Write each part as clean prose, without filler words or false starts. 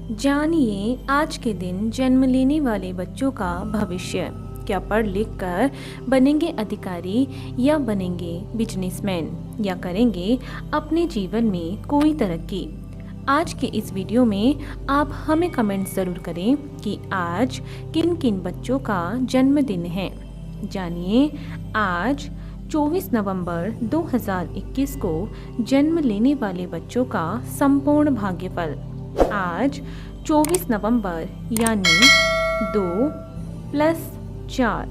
जानिए आज के दिन जन्म लेने वाले बच्चों का भविष्य। क्या पढ़ लिख कर बनेंगे अधिकारी या बनेंगे बिजनेसमैन या करेंगे अपने जीवन में कोई तरक्की। आज के इस वीडियो में आप हमें कमेंट ज़रूर करें कि आज किन किन बच्चों का जन्मदिन है। जानिए आज 24 नवंबर 2021 को जन्म लेने वाले बच्चों का संपूर्ण भाग्यफल। आज 24 नवंबर यानी 2 + 4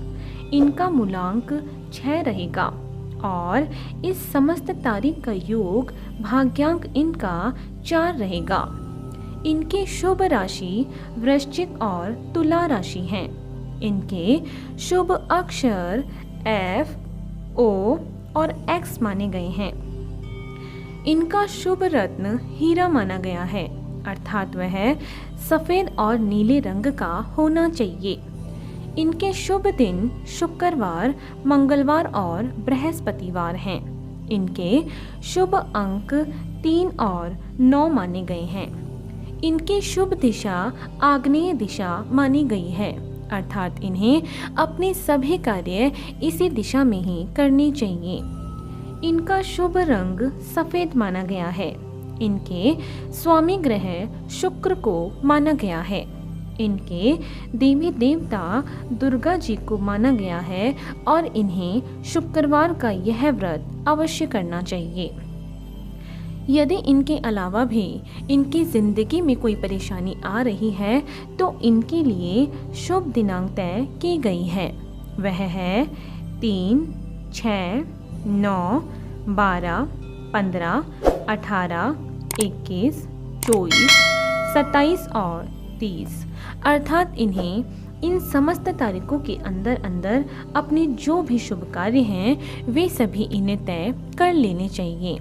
इनका मूलांक 6 रहेगा और इस समस्त तारीख का योग भाग्यांक इनका 4 रहेगा। इनके शुभ राशि वृश्चिक और तुला राशि हैं। इनके शुभ अक्षर F, O और X माने गए हैं। इनका शुभ रत्न हीरा माना गया है, अर्थात वह सफेद और नीले रंग का होना चाहिए। इनके शुभ दिन शुक्रवार, मंगलवार और बृहस्पतिवार हैं। इनके शुभ अंक 3 और 9 माने गए हैं। इनकी शुभ दिशा आग्नेय दिशा मानी गई है, अर्थात इन्हें अपने सभी कार्य इसी दिशा में ही करने चाहिए। इनका शुभ रंग सफेद माना गया है। इनके स्वामी ग्रह शुक्र को माना गया है। इनके देवी देवता दुर्गा जी को माना गया है और इन्हें शुक्रवार का यह व्रत अवश्य करना चाहिए। यदि इनके अलावा भी इनकी जिंदगी में कोई परेशानी आ रही है तो इनके लिए शुभ दिनांक तय की गई है। वह है 3, 6, 9, 12, 15, 18, 21, 24, 27 और 30, अर्थात इन्हें इन समस्त तारीखों के अंदर अंदर अपने जो भी शुभ कार्य हैं वे सभी इन्हें तय कर लेने चाहिए।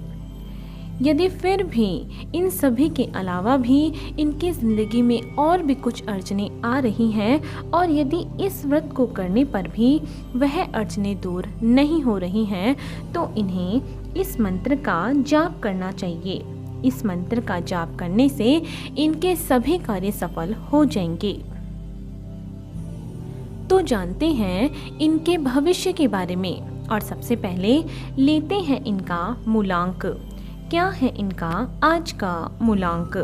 यदि फिर भी इन सभी के अलावा भी इनकी ज़िंदगी में और भी कुछ अड़चनें आ रही हैं और यदि इस व्रत को करने पर भी वह अड़चनें दूर नहीं हो रही हैं तो इन्हें इस मंत्र का जाप करना चाहिए। इस मंत्र का जाप करने से इनके सभी कार्य सफल हो जाएंगे। तो जानते हैं इनके भविष्य के बारे में और सबसे पहले लेते हैं इनका मूलांक। क्या है इनका आज का मूलांक?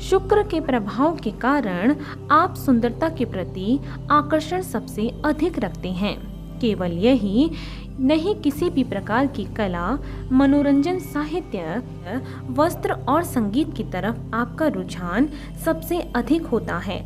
शुक्र के प्रभाव के कारण आप सुंदरता के प्रति आकर्षण सबसे अधिक रखते हैं। केवल यही नहीं, किसी भी प्रकार की कला, मनोरंजन, साहित्य, वस्त्र और संगीत की तरफ आपका रुझान सबसे अधिक होता है।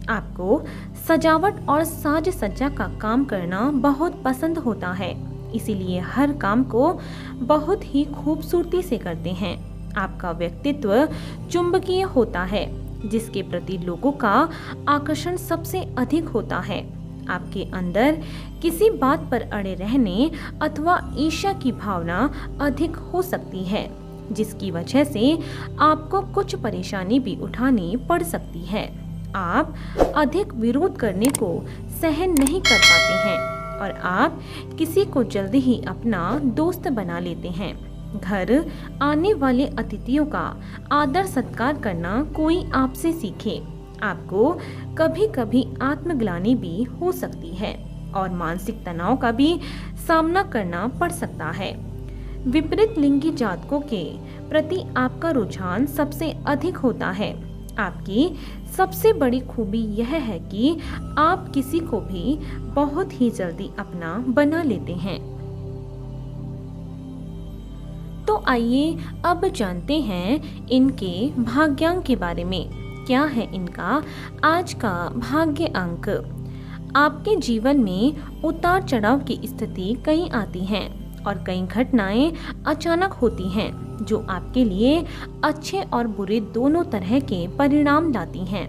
आपको सजावट और साज सज्जा का काम करना बहुत पसंद होता है, इसीलिए हर काम को बहुत ही खूबसूरती से करते हैं। आपका व्यक्तित्व चुंबकीय होता है, जिसके प्रति लोगों का आकर्षण सबसे अधिक होता है। आपके अंदर किसी बात पर अड़े रहने अथवा ईर्ष्या की भावना अधिक हो सकती है, जिसकी वजह से आपको कुछ परेशानी भी उठानी पड़ सकती है। आप अधिक विरोध करने को सहन नहीं कर पाते हैं और आप किसी को जल्दी ही अपना दोस्त बना लेते हैं। घर आने वाले अतिथियों का आदर सत्कार करना कोई आपसे सीखे। आपको कभी कभी आत्मग्लानि भी हो सकती है और मानसिक तनाव का भी सामना करना पड़ सकता है। विपरीत लिंगी जातकों के प्रति आपका रुझान सबसे अधिक होता है। आपकी सबसे बड़ी खूबी यह है कि आप किसी को भी बहुत ही जल्दी अपना बना लेते हैं। तो आइए अब जानते हैं इनके भाग्यांक के बारे में। क्या है इनका आज का भाग्य अंक? आपके जीवन में उतार चढ़ाव की स्थिति कई आती हैं और कई घटनाएं अचानक होती हैं जो आपके लिए अच्छे और बुरे दोनों तरह के परिणाम लाती हैं।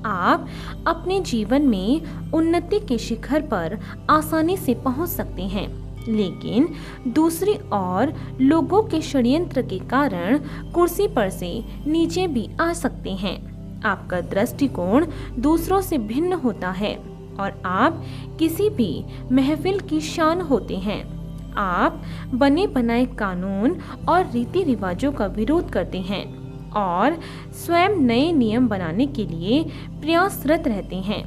आप अपने जीवन में उन्नति के शिखर पर आसानी से पहुंच सकते हैं, लेकिन दूसरी ओर लोगों के षड्यंत्र के कारण कुर्सी पर से नीचे भी आ सकते हैं। आपका दृष्टिकोण दूसरों से भिन्न होता है और आप किसी भी महफिल की शान होते हैं। आप बने बनाए कानून और रीति रिवाजों का विरोध करते हैं और स्वयं नए नियम बनाने के लिए प्रयासरत रहते हैं।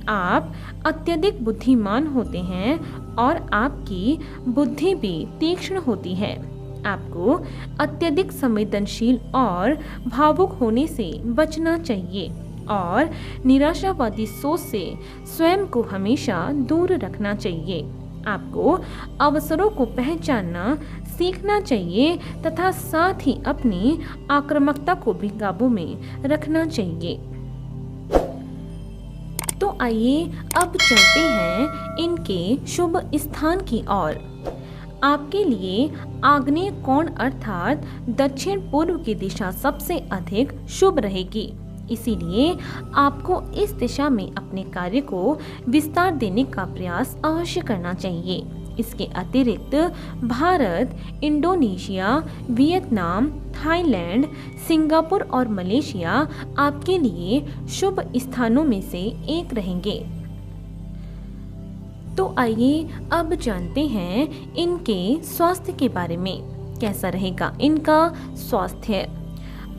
आप अत्यधिक बुद्धिमान होते हैं और आपकी बुद्धि भी तीक्ष्ण होती है। आपको अत्यधिक संवेदनशील और भावुक होने से बचना चाहिए और निराशावादी सोच से स्वयं को हमेशा दूर रखना चाहिए। आपको अवसरों को पहचानना सीखना चाहिए तथा साथ ही अपनी आक्रामकता को भी काबू में रखना चाहिए। तो आइए अब चलते हैं इनके शुभ स्थान की ओर। आपके लिए आग्नेय कोण अर्थात दक्षिण पूर्व की दिशा सबसे अधिक शुभ रहेगी। इसीलिए आपको इस दिशा में अपने कार्य को विस्तार देने का प्रयास अवश्य करना चाहिए। इसके अतिरिक्त Bharat, Indonesia, Vietnam, Thailand, Singapore और मलेशिया आपके लिए शुभ स्थानों में से एक रहेंगे। तो आइए अब जानते हैं इनके स्वास्थ्य के बारे में। कैसा रहेगा इनका स्वास्थ्य।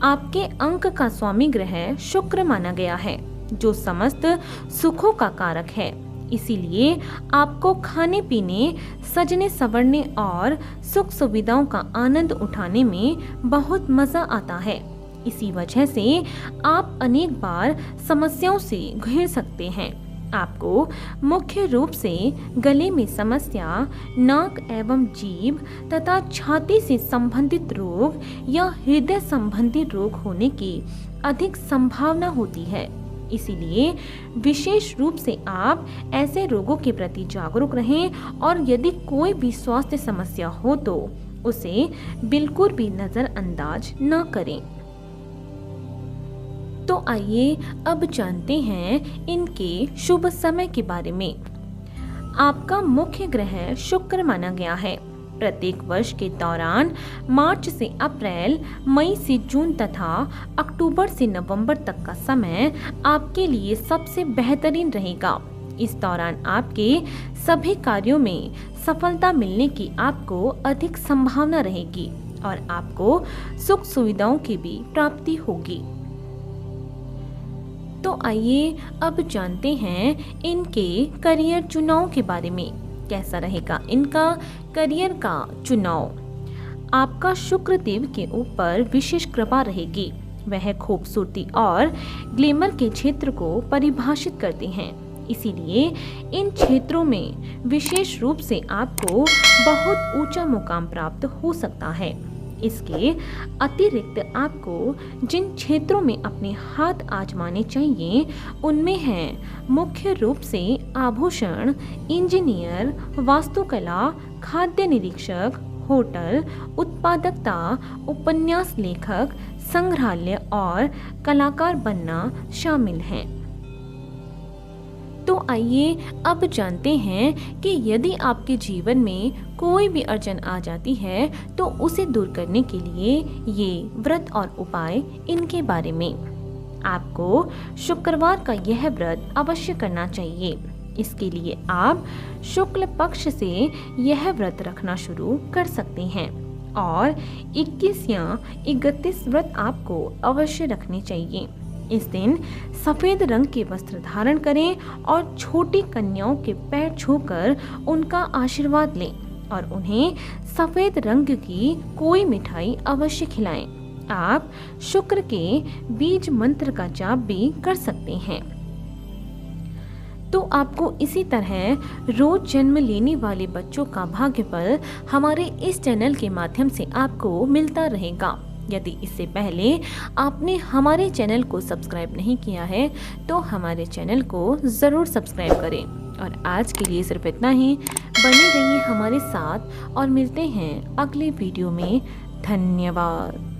आपके अंक का स्वामी ग्रह शुक्र माना गया है, जो समस्त सुखों का कारक है। इसीलिए आपको खाने पीने, सजने संवरने और सुख सुविधाओं का आनंद उठाने में बहुत मजा आता है। इसी वजह से आप अनेक बार समस्याओं से घिर सकते हैं। आपको मुख्य रूप से गले में समस्या, नाक एवं जीभ तथा छाती से संबंधित रोग या हृदय संबंधी रोग होने की अधिक संभावना होती है। इसीलिए विशेष रूप से आप ऐसे रोगों के प्रति जागरूक रहें और यदि कोई भी स्वास्थ्य समस्या हो तो उसे बिल्कुल भी नजरअंदाज न करें। तो आइए अब जानते हैं इनके शुभ समय के बारे में। आपका मुख्य ग्रह शुक्र माना गया है। प्रत्येक वर्ष के दौरान मार्च से अप्रैल, मई से जून तथा अक्टूबर से नवंबर तक का समय आपके लिए सबसे बेहतरीन रहेगा। इस दौरान आपके सभी कार्यों में सफलता मिलने की आपको अधिक संभावना रहेगी और आपको सुख सुविधाओं की भी प्राप्ति होगी। तो आइए अब जानते हैं इनके करियर चुनाव के बारे में। कैसा रहेगा इनका करियर का चुनाव। आपका शुक्र देव के ऊपर विशेष कृपा रहेगी। वह खूबसूरती और ग्लैमर के क्षेत्र को परिभाषित करते हैं। इसीलिए इन क्षेत्रों में विशेष रूप से आपको बहुत ऊंचा मुकाम प्राप्त हो सकता है। इसके अतिरिक्त आपको जिन क्षेत्रों में अपने हाथ आजमाने चाहिए उनमें हैं मुख्य रूप से आभूषण, इंजीनियर, वास्तुकला, खाद्य निरीक्षक, होटल, उत्पादकता, उपन्यास लेखक, संग्रहालय और कलाकार बनना शामिल हैं। तो आइए अब जानते हैं कि यदि आपके जीवन में कोई भी अड़चन आ जाती है तो उसे दूर करने के लिए ये व्रत और उपाय इनके बारे में। आपको शुक्रवार का यह व्रत अवश्य करना चाहिए। इसके लिए आप शुक्ल पक्ष से यह व्रत रखना शुरू कर सकते हैं और 21 या 31 व्रत आपको अवश्य रखने चाहिए। इस दिन सफेद रंग के वस्त्र धारण करें और छोटी कन्याओं के पैर छूकर उनका आशीर्वाद लें और उन्हें सफेद रंग की कोई मिठाई अवश्य खिलाएं। आप शुक्र के बीज मंत्र का जाप भी कर सकते हैं। तो आपको इसी तरह रोज जन्म लेने वाले बच्चों का भाग्यफल हमारे इस चैनल के माध्यम से आपको मिलता रहेगा। यदि इससे पहले आपने हमारे चैनल को सब्सक्राइब नहीं किया है तो हमारे चैनल को ज़रूर सब्सक्राइब करें। और आज के लिए सिर्फ इतना ही। बने रहिए हमारे साथ और मिलते हैं अगले वीडियो में। धन्यवाद।